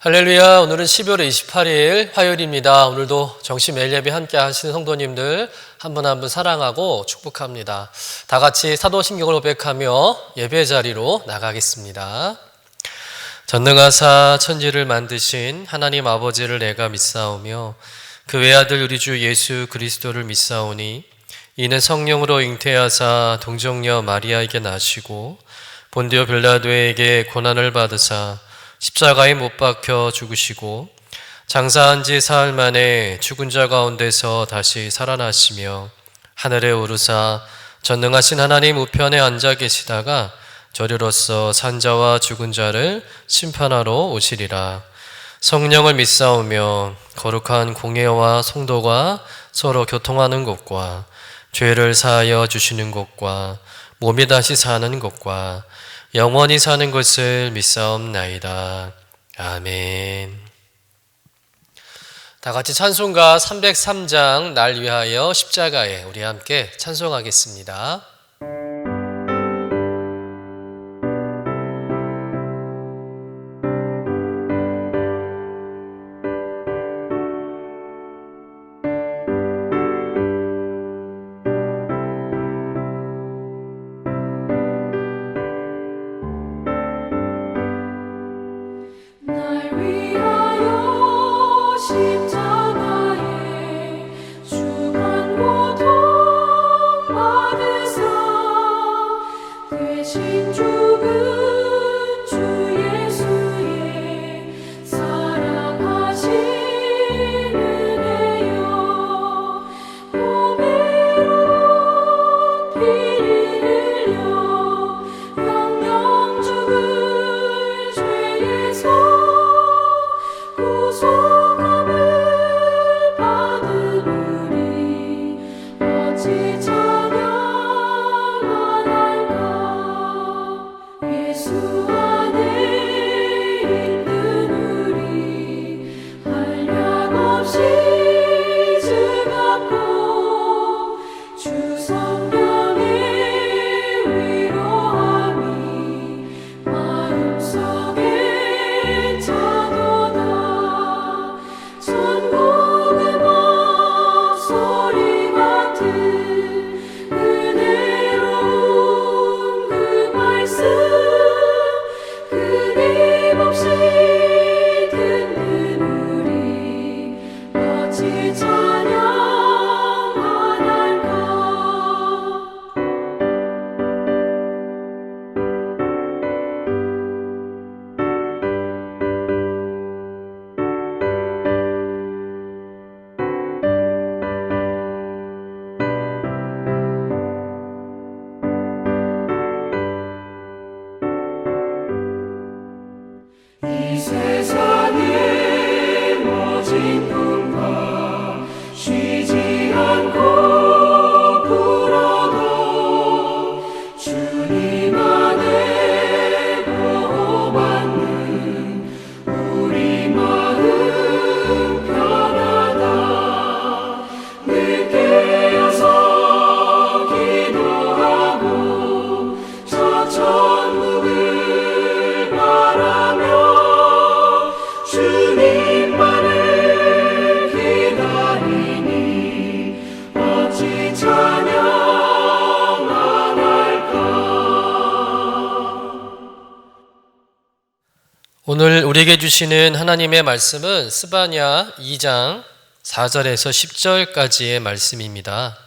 할렐루야. 오늘은 12월 28일 화요일입니다. 오늘도 정시 매일 예배 함께 하시는 성도님들 한 분 한 분 사랑하고 축복합니다. 다 같이 사도신경을 고백하며 예배 자리로 나가겠습니다. 전능하사 천지를 만드신 하나님 아버지를 내가 믿사오며 그 외아들 우리 주 예수 그리스도를 믿사오니 이는 성령으로 잉태하사 동정녀 마리아에게 나시고 본디오 빌라도에게 고난을 받으사 십자가에 못 박혀 죽으시고 장사한 지 사흘 만에 죽은 자 가운데서 다시 살아나시며 하늘에 오르사 전능하신 하나님 우편에 앉아 계시다가 저리로서 산자와 죽은 자를 심판하러 오시리라. 성령을 믿사오며 거룩한 공예와 성도가 서로 교통하는 것과 죄를 사하여 주시는 것과 몸이 다시 사는 것과 영원히 사는 것을 믿사옵나이다. 아멘. 다 같이 찬송가 303장 날 위하여 십자가에 우리 함께 찬송하겠습니다. 오늘 우리에게 주시는 하나님의 말씀은 스바냐 2장 4절에서 10절까지의 말씀입니다.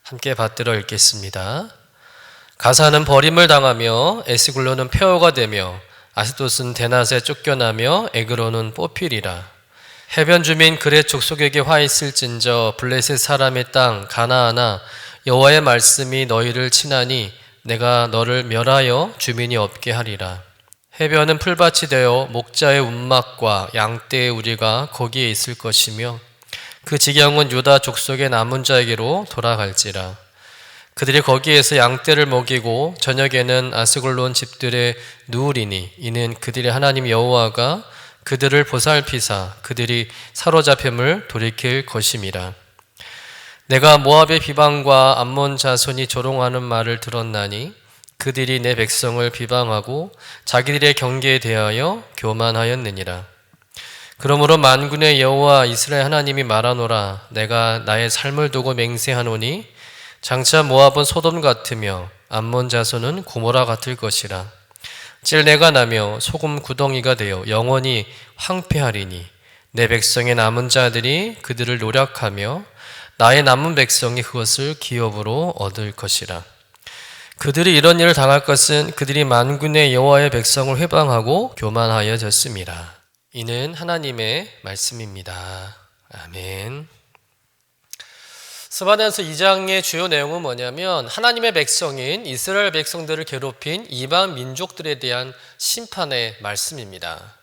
함께 받들어 읽겠습니다. 가사는 버림을 당하며 에스굴론은 폐허가 되며 아스돗은 데낫에 쫓겨나며 에그론은 뽑히리라. 해변 주민 그렛 족속에게 화 있을진저 블레셋 사람의 땅 가나안아 여호와의 말씀이 너희를 치나니 내가 너를 멸하여 주민이 없게 하리라. 해변은 풀밭이 되어 목자의 운막과 양떼의 우리가 거기에 있을 것이며 그 지경은 유다 족속의 남은 자에게로 돌아갈지라. 그들이 거기에서 양떼를 먹이고 저녁에는 아스글론 집들에 누우리니 이는 그들의 하나님 여호와가 그들을 보살피사 그들이 사로잡힘을 돌이킬 것임이라. 내가 모압의 비방과 암몬 자손이 조롱하는 말을 들었나니 그들이 내 백성을 비방하고 자기들의 경계에 대하여 교만하였느니라. 그러므로 만군의 여호와 이스라엘 하나님이 말하노라. 내가 나의 삶을 두고 맹세하노니 장차 모압은 소돔 같으며 암몬 자손은 고모라 같을 것이라. 찔레가 나며 소금 구덩이가 되어 영원히 황폐하리니 내 백성의 남은 자들이 그들을 노력하며 나의 남은 백성이 그것을 기업으로 얻을 것이라. 그들이 이런 일을 당할 것은 그들이 만군의 여호와의 백성을 회방하고 교만하여졌습니다. 이는 하나님의 말씀입니다. 아멘. 스바냐서 2장의 주요 내용은 뭐냐면 하나님의 백성인 이스라엘 백성들을 괴롭힌 이방 민족들에 대한 심판의 말씀입니다.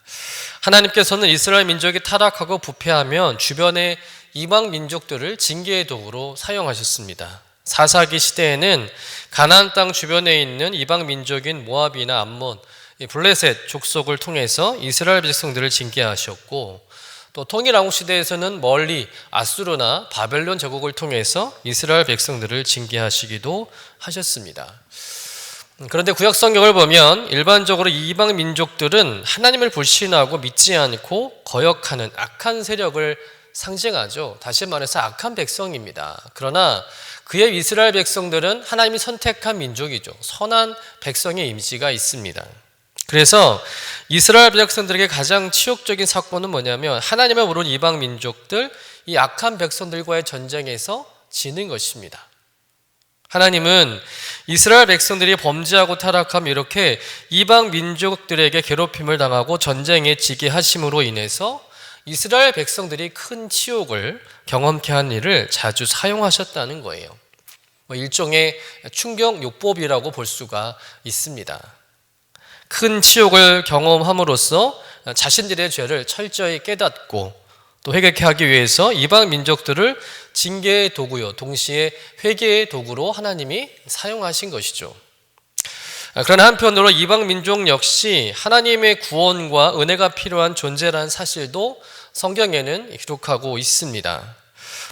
하나님께서는 이스라엘 민족이 타락하고 부패하면 주변의 이방 민족들을 징계의 도구로 사용하셨습니다. 사사기 시대에는 가나안 땅 주변에 있는 이방 민족인 모압이나 암몬, 블레셋 족속을 통해서 이스라엘 백성들을 징계하셨고, 또 통일왕국 시대에서는 멀리 아수르나 바벨론 제국을 통해서 이스라엘 백성들을 징계하시기도 하셨습니다. 그런데 구약 성경을 보면 일반적으로 이방 민족들은 하나님을 불신하고 믿지 않고 거역하는 악한 세력을 상징하죠. 다시 말해서 악한 백성입니다. 그러나 그의 이스라엘 백성들은 하나님이 선택한 민족이죠. 선한 백성의 이미지가 있습니다. 그래서 이스라엘 백성들에게 가장 치욕적인 사건은 뭐냐면 하나님을 모르는 이방 민족들, 이 악한 백성들과의 전쟁에서 지는 것입니다. 하나님은 이스라엘 백성들이 범죄하고 타락하며 이렇게 이방 민족들에게 괴롭힘을 당하고 전쟁에 지게 하심으로 인해서 이스라엘 백성들이 큰 치욕을 경험케 한 일을 자주 사용하셨다는 거예요. 일종의 충격요법이라고 볼 수가 있습니다. 큰 치욕을 경험함으로써 자신들의 죄를 철저히 깨닫고 또 회개케 하기 위해서 이방 민족들을 징계의 도구요, 동시에 회개의 도구로 하나님이 사용하신 것이죠. 그러나 한편으로 이방 민족 역시 하나님의 구원과 은혜가 필요한 존재라는 사실도 성경에는 기록하고 있습니다.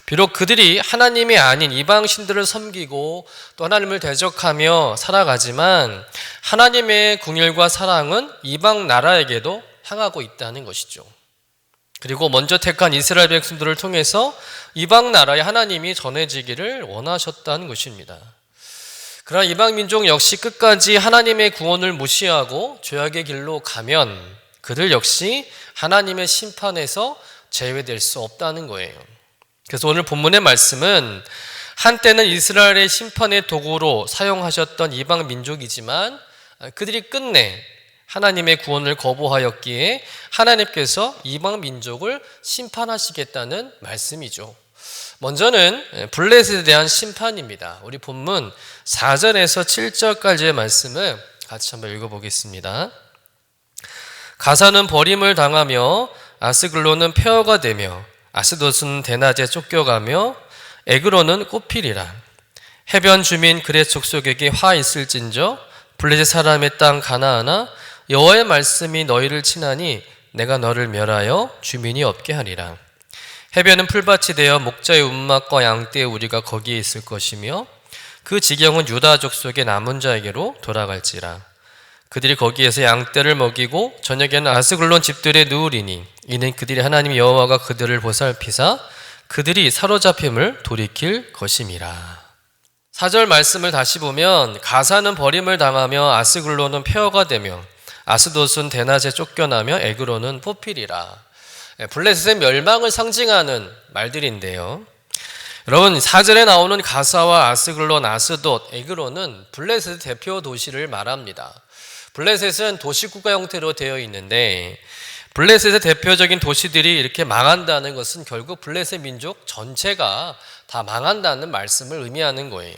비록 그들이 하나님이 아닌 이방 신들을 섬기고 또 하나님을 대적하며 살아가지만 하나님의 긍휼과 사랑은 이방 나라에게도 향하고 있다는 것이죠. 그리고 먼저 택한 이스라엘 백성들을 통해서 이방 나라에 하나님이 전해지기를 원하셨다는 것입니다. 그러나 이방 민족 역시 끝까지 하나님의 구원을 무시하고 죄악의 길로 가면 그들 역시 하나님의 심판에서 제외될 수 없다는 거예요. 그래서 오늘 본문의 말씀은 한때는 이스라엘의 심판의 도구로 사용하셨던 이방 민족이지만 그들이 끝내 하나님의 구원을 거부하였기에 하나님께서 이방 민족을 심판하시겠다는 말씀이죠. 먼저는 블레셋에 대한 심판입니다. 우리 본문 4절에서 7절까지의 말씀을 같이 한번 읽어보겠습니다. 가사는 버림을 당하며 아스글론은 폐허가 되며 아스돗은 대낮에 쫓겨가며 에그론은 꽃피리라. 해변 주민 그렛 족속에게 화 있을진저 블레셋 사람의 땅 가나안아 여호와의 말씀이 너희를 치나니 내가 너를 멸하여 주민이 없게 하리라. 해변은 풀밭이 되어 목자의 움막과 양떼의 우리가 거기에 있을 것이며 그 지경은 유다 족속의 남은 자에게로 돌아갈지라. 그들이 거기에서 양떼를 먹이고 저녁에는 아스글론 집들에 누우리니 이는 그들이 하나님 여호와가 그들을 보살피사 그들이 사로잡힘을 돌이킬 것임이라. 4절 말씀을 다시 보면 가사는 버림을 당하며 아스글론은 폐허가 되며 아스돗은 대낮에 쫓겨나며 에그론은 포필이라. 블레셋의 멸망을 상징하는 말들인데요. 여러분 4절에 나오는 가사와 아스글론, 아스돗, 에그론은 블레셋의 대표 도시를 말합니다. 블레셋은 도시국가 형태로 되어 있는데 블레셋의 대표적인 도시들이 이렇게 망한다는 것은 결국 블레셋 민족 전체가 다 망한다는 말씀을 의미하는 거예요.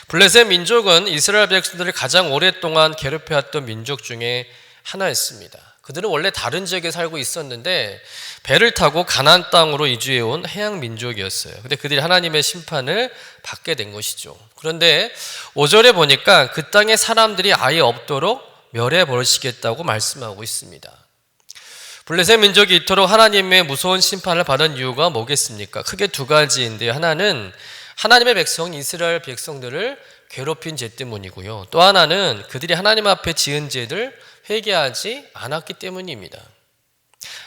블레셋 민족은 이스라엘 백성들을 가장 오랫동안 괴롭혀왔던 민족 중에 하나였습니다. 그들은 원래 다른 지역에 살고 있었는데 배를 타고 가나안 땅으로 이주해온 해양 민족이었어요. 근데 그들이 하나님의 심판을 받게 된 것이죠. 그런데 5절에 보니까 그 땅에 사람들이 아예 없도록 멸해 버리시겠다고 말씀하고 있습니다. 블레셋 민족이 이토록 하나님의 무서운 심판을 받은 이유가 뭐겠습니까? 크게 두 가지인데요. 하나는 하나님의 백성 이스라엘 백성들을 괴롭힌 죄 때문이고요. 또 하나는 그들이 하나님 앞에 지은 죄를 회개하지 않았기 때문입니다.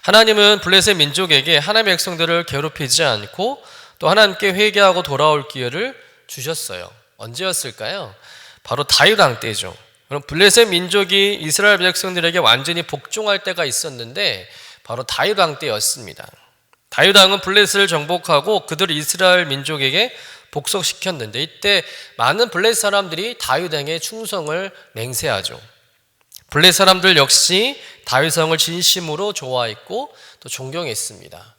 하나님은 블레셋 민족에게 하나님의 백성들을 괴롭히지 않고 또 하나님께 회개하고 돌아올 기회를 주셨어요. 언제였을까요? 바로 다윗 왕 때죠. 그럼 블레셋 민족이 이스라엘 백성들에게 완전히 복종할 때가 있었는데 바로 다윗 왕 때였습니다. 다윗 왕은 블레셋을 정복하고 그들을 이스라엘 민족에게 복속시켰는데 이때 많은 블레셋 사람들이 다윗 왕의 충성을 맹세하죠. 블레셋 사람들 역시 다윗 왕을 진심으로 좋아했고 또 존경했습니다.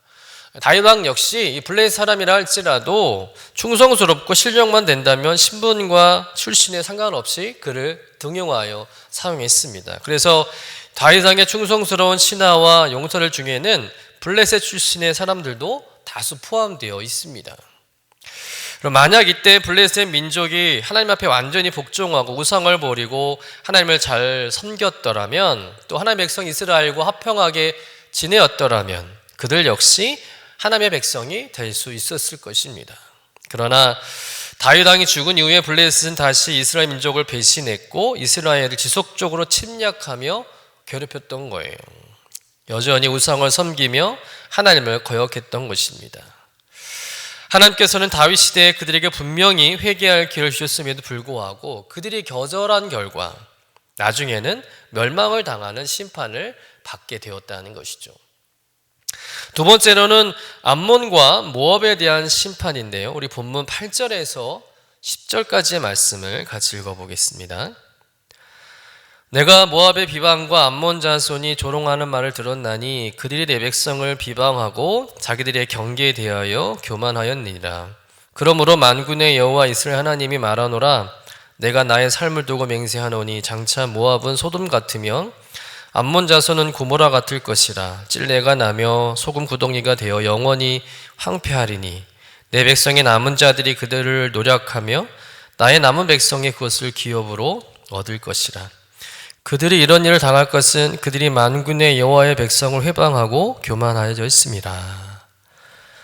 다윗 왕 역시 이 블레셋 사람이라 할지라도 충성스럽고 실력만 된다면 신분과 출신에 상관없이 그를 등용하여 사용했습니다. 그래서 다윗 왕의 충성스러운 신하와 용사들 중에는 블레셋 출신의 사람들도 다수 포함되어 있습니다. 그럼 만약 이때 블레셋 민족이 하나님 앞에 완전히 복종하고 우상을 버리고 하나님을 잘 섬겼더라면 또 하나님의 백성 이스라엘과 화평하게 지내었더라면 그들 역시 하나님의 백성이 될 수 있었을 것입니다. 그러나 다윗 왕이 죽은 이후에 블레셋은 다시 이스라엘 민족을 배신했고 이스라엘을 지속적으로 침략하며 괴롭혔던 거예요. 여전히 우상을 섬기며 하나님을 거역했던 것입니다. 하나님께서는 다윗 시대에 그들에게 분명히 회개할 기회를 주셨음에도 불구하고 그들이 거절한 결과 나중에는 멸망을 당하는 심판을 받게 되었다는 것이죠. 두 번째로는 암몬과 모압에 대한 심판인데요. 우리 본문 8절에서 10절까지의 말씀을 같이 읽어보겠습니다. 내가 모압의 비방과 암몬 자손이 조롱하는 말을 들었나니 그들이 내 백성을 비방하고 자기들의 경계에 대하여 교만하였느니라. 그러므로 만군의 여호와 이스라엘 하나님이 말하노라. 내가 나의 삶을 두고 맹세하노니 장차 모압은 소돔 같으며 암몬 자손은 고모라 같을 것이라. 찔레가 나며 소금 구덩이가 되어 영원히 황폐하리니 내 백성의 남은 자들이 그들을 노력하며 나의 남은 백성이 그것을 기업으로 얻을 것이라. 그들이 이런 일을 당할 것은 그들이 만군의 여호와의 백성을 회방하고 교만하여져 있습니다.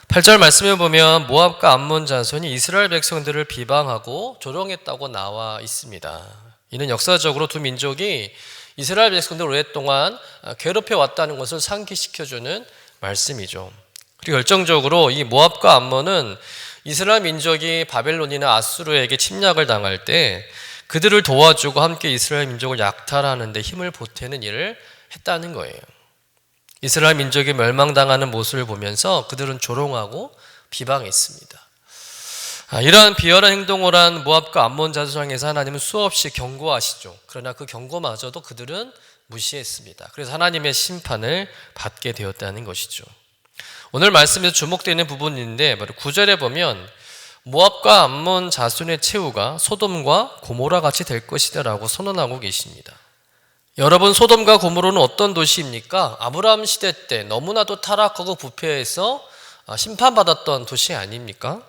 8절 말씀에 보면 모압과 암몬 자손이 이스라엘 백성들을 비방하고 조롱했다고 나와 있습니다. 이는 역사적으로 두 민족이 이스라엘 백성들을 오랫동안 괴롭혀 왔다는 것을 상기시켜주는 말씀이죠. 그리고 결정적으로 이 모압과 암몬은 이스라엘 민족이 바벨론이나 아수르에게 침략을 당할 때 그들을 도와주고 함께 이스라엘 민족을 약탈하는 데 힘을 보태는 일을 했다는 거예요. 이스라엘 민족이 멸망당하는 모습을 보면서 그들은 조롱하고 비방했습니다. 이러한 비열한 행동을 한 모압과 암몬 자손에서 하나님은 수없이 경고하시죠. 그러나 그 경고마저도 그들은 무시했습니다. 그래서 하나님의 심판을 받게 되었다는 것이죠. 오늘 말씀에서 주목되는 부분인데 바로 9절에 보면 모압과 암몬 자손의 최후가 소돔과 고모라 같이 될 것이다 라고 선언하고 계십니다. 여러분, 소돔과 고모라는 어떤 도시입니까? 아브라함 시대 때 너무나도 타락하고 부패해서 심판받았던 도시 아닙니까?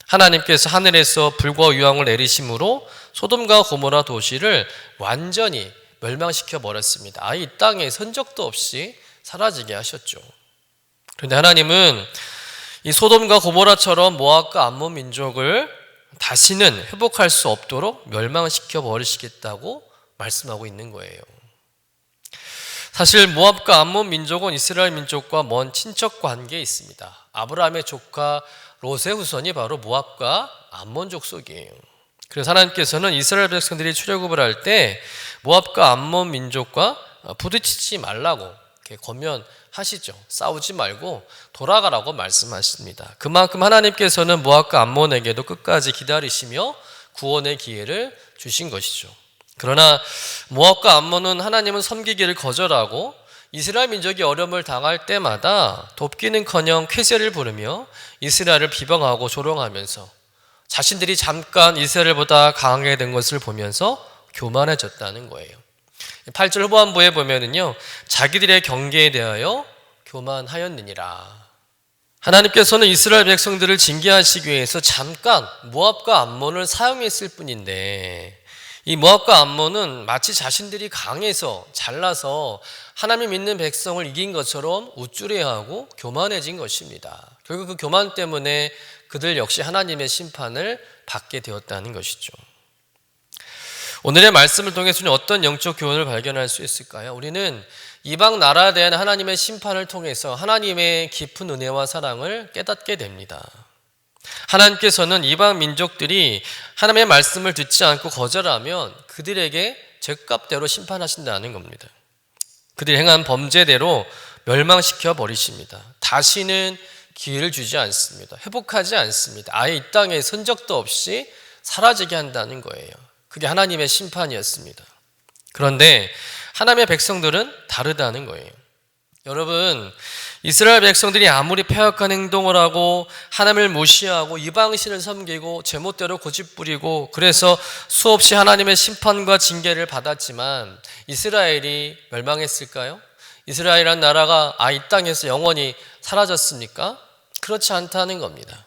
하나님께서 하늘에서 불과 유황을 내리심으로 소돔과 고모라 도시를 완전히 멸망시켜 버렸습니다. 아예 이 땅에 흔적도 없이 사라지게 하셨죠. 그런데 하나님은 이 소돔과 고모라처럼 모압과 암몬 민족을 다시는 회복할 수 없도록 멸망시켜 버리시겠다고 말씀하고 있는 거예요. 사실 모압과 암몬 민족은 이스라엘 민족과 먼 친척 관계에 있습니다. 아브라함의 조카 롯의 후손이 바로 모압과 암몬 족속이에요. 그래서 하나님께서는 이스라엘 백성들이 출애굽을 할 때 모압과 암몬 민족과 부딪히지 말라고 이렇게 권면하시죠. 싸우지 말고 돌아가라고 말씀하십니다. 그만큼 하나님께서는 모압과 암몬에게도 끝까지 기다리시며 구원의 기회를 주신 것이죠. 그러나 모압과 암몬은 하나님은 섬기기를 거절하고 이스라엘 민족이 어려움을 당할 때마다 돕기는커녕 쾌세를 부르며 이스라엘을 비방하고 조롱하면서 자신들이 잠깐 이스라엘보다 강하게 된 것을 보면서 교만해졌다는 거예요. 8절 후반부에 보면은요, 자기들의 경계에 대하여 교만하였느니라. 하나님께서는 이스라엘 백성들을 징계하시기 위해서 잠깐 모압과 암몬을 사용했을 뿐인데 이 모압과 암몬은 마치 자신들이 강해서 잘나서 하나님 믿는 백성을 이긴 것처럼 우쭐해하고 교만해진 것입니다. 결국 그 교만 때문에 그들 역시 하나님의 심판을 받게 되었다는 것이죠. 오늘의 말씀을 통해서 우리는 어떤 영적 교훈을 발견할 수 있을까요? 우리는 이방 나라에 대한 하나님의 심판을 통해서 하나님의 깊은 은혜와 사랑을 깨닫게 됩니다. 하나님께서는 이방 민족들이 하나님의 말씀을 듣지 않고 거절하면 그들에게 죄값대로 심판하신다는 겁니다. 그들이 행한 범죄대로 멸망시켜 버리십니다. 다시는 기회를 주지 않습니다. 회복하지 않습니다. 아예 이 땅에 흔적도 없이 사라지게 한다는 거예요. 그게 하나님의 심판이었습니다. 그런데 하나님의 백성들은 다르다는 거예요. 여러분, 이스라엘 백성들이 아무리 패역한 행동을 하고 하나님을 무시하고 이방신을 섬기고 제멋대로 고집부리고 그래서 수없이 하나님의 심판과 징계를 받았지만 이스라엘이 멸망했을까요? 이스라엘이라는 나라가 이 땅에서 영원히 사라졌습니까? 그렇지 않다는 겁니다.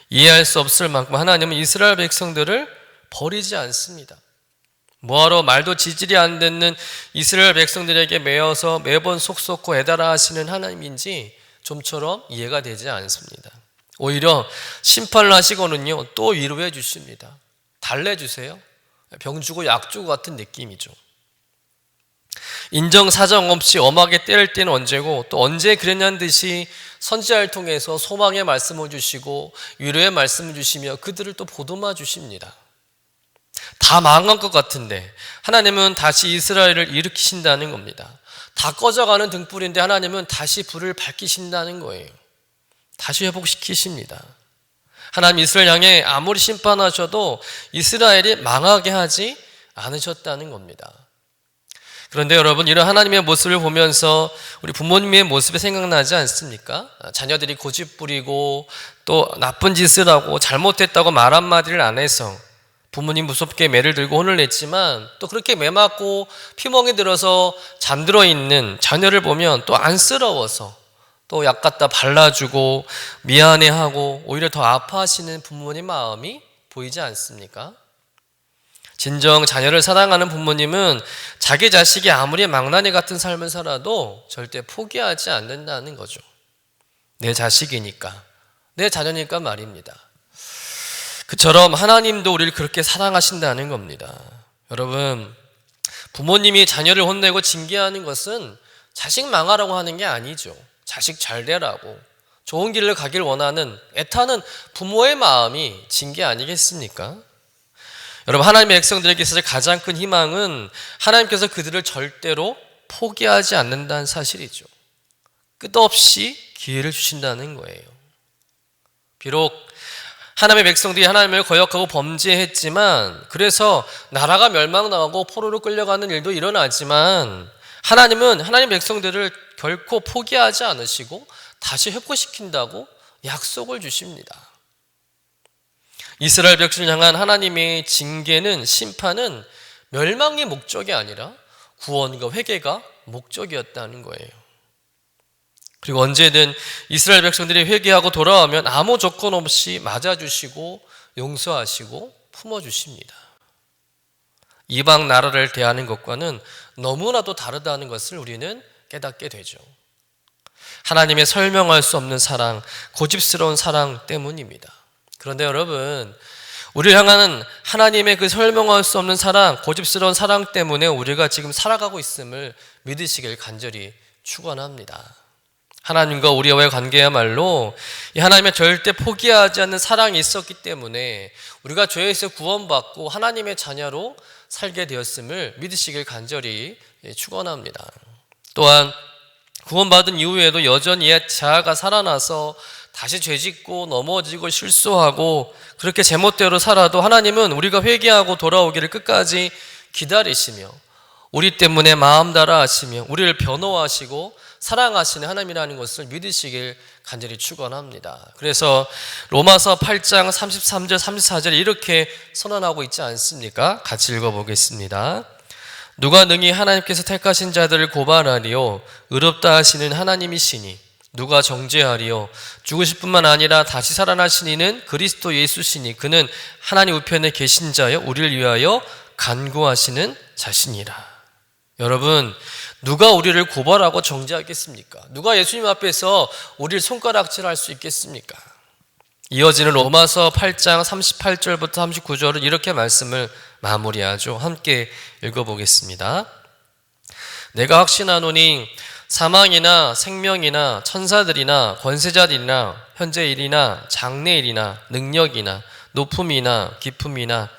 이해할 수 없을 만큼 하나님은 이스라엘 백성들을 버리지 않습니다. 뭐하러 말도 지질이 안 듣는 이스라엘 백성들에게 매어서 매번 속썩고 애달아 하시는 하나님인지 좀처럼 이해가 되지 않습니다. 오히려 심판을 하시고는요 또 위로해 주십니다. 달래주세요. 병 주고 약 주고 같은 느낌이죠. 인정사정 없이 엄하게 때릴 때는 언제고 또 언제 그랬냐는 듯이 선지자를 통해서 소망의 말씀을 주시고 위로의 말씀을 주시며 그들을 또 보듬어 주십니다. 다 망한 것 같은데 하나님은 다시 이스라엘을 일으키신다는 겁니다. 다 꺼져가는 등불인데 하나님은 다시 불을 밝히신다는 거예요. 다시 회복시키십니다. 하나님 이스라엘 향해 아무리 심판하셔도 이스라엘이 망하게 하지 않으셨다는 겁니다. 그런데 여러분, 이런 하나님의 모습을 보면서 우리 부모님의 모습이 생각나지 않습니까? 자녀들이 고집부리고 또 나쁜 짓을 하고 잘못했다고 말 한마디를 안 해서 부모님 무섭게 매를 들고 혼을 냈지만 또 그렇게 매 맞고 피멍이 들어서 잠들어 있는 자녀를 보면 또 안쓰러워서 또 약 갖다 발라주고 미안해하고 오히려 더 아파하시는 부모님 마음이 보이지 않습니까? 진정 자녀를 사랑하는 부모님은 자기 자식이 아무리 망나니 같은 삶을 살아도 절대 포기하지 않는다는 거죠. 내 자식이니까, 내 자녀니까 말입니다. 그처럼 하나님도 우리를 그렇게 사랑하신다는 겁니다. 여러분, 부모님이 자녀를 혼내고 징계하는 것은 자식 망하라고 하는 게 아니죠. 자식 잘 되라고 좋은 길을 가길 원하는 애타는 부모의 마음이 징계 아니겠습니까? 여러분, 하나님의 백성들에게 있어서 가장 큰 희망은 하나님께서 그들을 절대로 포기하지 않는다는 사실이죠. 끝없이 기회를 주신다는 거예요. 비록 하나님의 백성들이 하나님을 거역하고 범죄했지만 그래서 나라가 멸망당하고 포로로 끌려가는 일도 일어나지만 하나님은 하나님 백성들을 결코 포기하지 않으시고 다시 회복시킨다고 약속을 주십니다. 이스라엘 백성을 향한 하나님의 징계는 심판은 멸망의 목적이 아니라 구원과 회개가 목적이었다는 거예요. 그리고 언제든 이스라엘 백성들이 회개하고 돌아오면 아무 조건 없이 맞아주시고 용서하시고 품어주십니다. 이방 나라를 대하는 것과는 너무나도 다르다는 것을 우리는 깨닫게 되죠. 하나님의 설명할 수 없는 사랑, 고집스러운 사랑 때문입니다. 그런데 여러분, 우리를 향하는 하나님의 그 설명할 수 없는 사랑, 고집스러운 사랑 때문에 우리가 지금 살아가고 있음을 믿으시길 간절히 축원합니다. 하나님과 우리와의 관계야말로 이 하나님의 절대 포기하지 않는 사랑이 있었기 때문에 우리가 죄에서 구원받고 하나님의 자녀로 살게 되었음을 믿으시길 간절히 축원합니다. 또한 구원받은 이후에도 여전히 옛 자아가 살아나서 다시 죄짓고 넘어지고 실수하고 그렇게 제멋대로 살아도 하나님은 우리가 회개하고 돌아오기를 끝까지 기다리시며 우리 때문에 마음 달아 하시며 우리를 변호하시고 사랑하시는 하나님이라는 것을 믿으시길 간절히 축원합니다. 그래서 로마서 8장 33절 34절에 이렇게 선언하고 있지 않습니까? 같이 읽어보겠습니다. 누가 능히 하나님께서 택하신 자들을 고발하리요 의롭다 하시는 하나님이시니 누가 정죄하리요 죽으실 뿐만 아니라 다시 살아나신 이는 그리스도 예수시니 그는 하나님 우편에 계신 자여 우리를 위하여 간구하시는 자신이라. 여러분, 누가 우리를 고발하고 정죄하겠습니까? 누가 예수님 앞에서 우리를 손가락질할 수 있겠습니까? 이어지는 로마서 8장 38절부터 39절은 이렇게 말씀을 마무리하죠. 함께 읽어보겠습니다. 내가 확신하노니 사망이나 생명이나 천사들이나 권세자들이나 현재 일이나 장래 일이나 능력이나 높음이나 깊음이나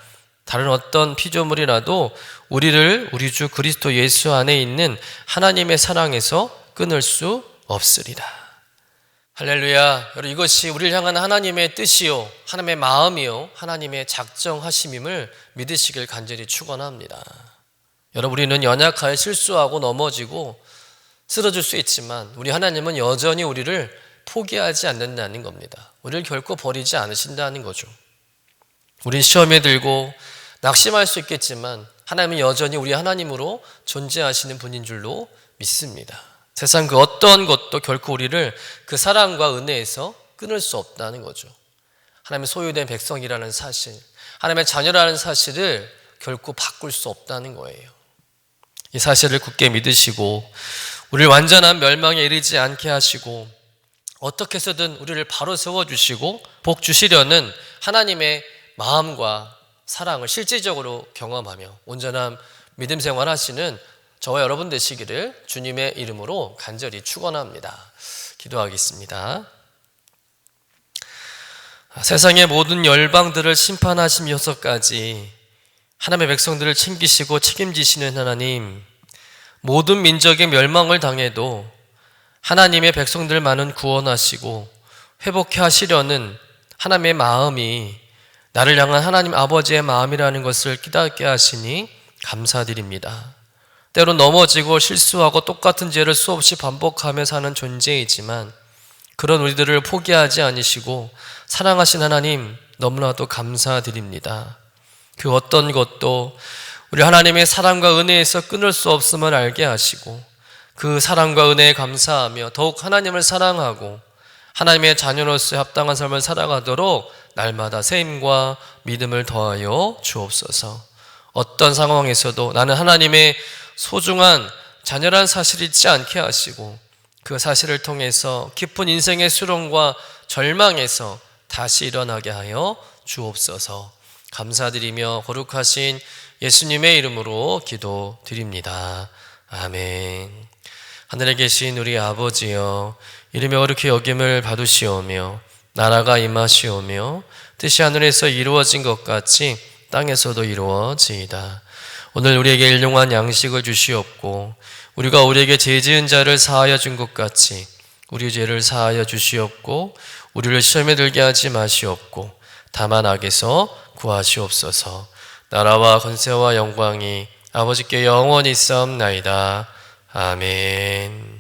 다른 어떤 피조물이라도 우리를 우리 주 그리스도 예수 안에 있는 하나님의 사랑에서 끊을 수 없으리라. 할렐루야. 여러분, 이것이 우리를 향한 하나님의 뜻이요, 하나님의 마음이요, 하나님의 작정하심임을 믿으시길 간절히 축원합니다. 여러분, 우리는 연약하여 실수하고 넘어지고 쓰러질 수 있지만 우리 하나님은 여전히 우리를 포기하지 않는다는 겁니다. 우리를 결코 버리지 않으신다는 거죠. 우린 시험에 들고 낙심할 수 있겠지만 하나님은 여전히 우리 하나님으로 존재하시는 분인 줄로 믿습니다. 세상 그 어떤 것도 결코 우리를 그 사랑과 은혜에서 끊을 수 없다는 거죠. 하나님의 소유된 백성이라는 사실, 하나님의 자녀라는 사실을 결코 바꿀 수 없다는 거예요. 이 사실을 굳게 믿으시고 우리를 완전한 멸망에 이르지 않게 하시고 어떻게 해서든 우리를 바로 세워주시고 복 주시려는 하나님의 마음과 사랑을 실질적으로 경험하며 온전한 믿음 생활하시는 저와 여러분 되시기를 주님의 이름으로 간절히 축원합니다. 기도하겠습니다. 세상의 모든 열방들을 심판하시면서까지 하나님의 백성들을 챙기시고 책임지시는 하나님, 모든 민족의 멸망을 당해도 하나님의 백성들만은 구원하시고 회복해 하시려는 하나님의 마음이 나를 향한 하나님 아버지의 마음이라는 것을 깨닫게 하시니 감사드립니다. 때로 넘어지고 실수하고 똑같은 죄를 수없이 반복하며 사는 존재이지만 그런 우리들을 포기하지 않으시고 사랑하신 하나님 너무나도 감사드립니다. 그 어떤 것도 우리 하나님의 사랑과 은혜에서 끊을 수 없음을 알게 하시고 그 사랑과 은혜에 감사하며 더욱 하나님을 사랑하고 하나님의 자녀로서의 합당한 삶을 살아가도록 날마다 세임과 믿음을 더하여 주옵소서. 어떤 상황에서도 나는 하나님의 소중한 자녀란 사실을 잊지 않게 하시고 그 사실을 통해서 깊은 인생의 수렁과 절망에서 다시 일어나게 하여 주옵소서. 감사드리며 거룩하신 예수님의 이름으로 기도드립니다. 아멘. 하늘에 계신 우리 아버지여, 이름이 거룩히 여김을 받으시오며 나라가 임하시오며 뜻이 하늘에서 이루어진 것 같이 땅에서도 이루어지이다. 오늘 우리에게 일용할 양식을 주시옵고 우리가 우리에게 죄 지은 자를 사하여 준 것 같이 우리 죄를 사하여 주시옵고 우리를 시험에 들게 하지 마시옵고 다만 악에서 구하시옵소서. 나라와 권세와 영광이 아버지께 영원히 있사옵나이다. 아멘.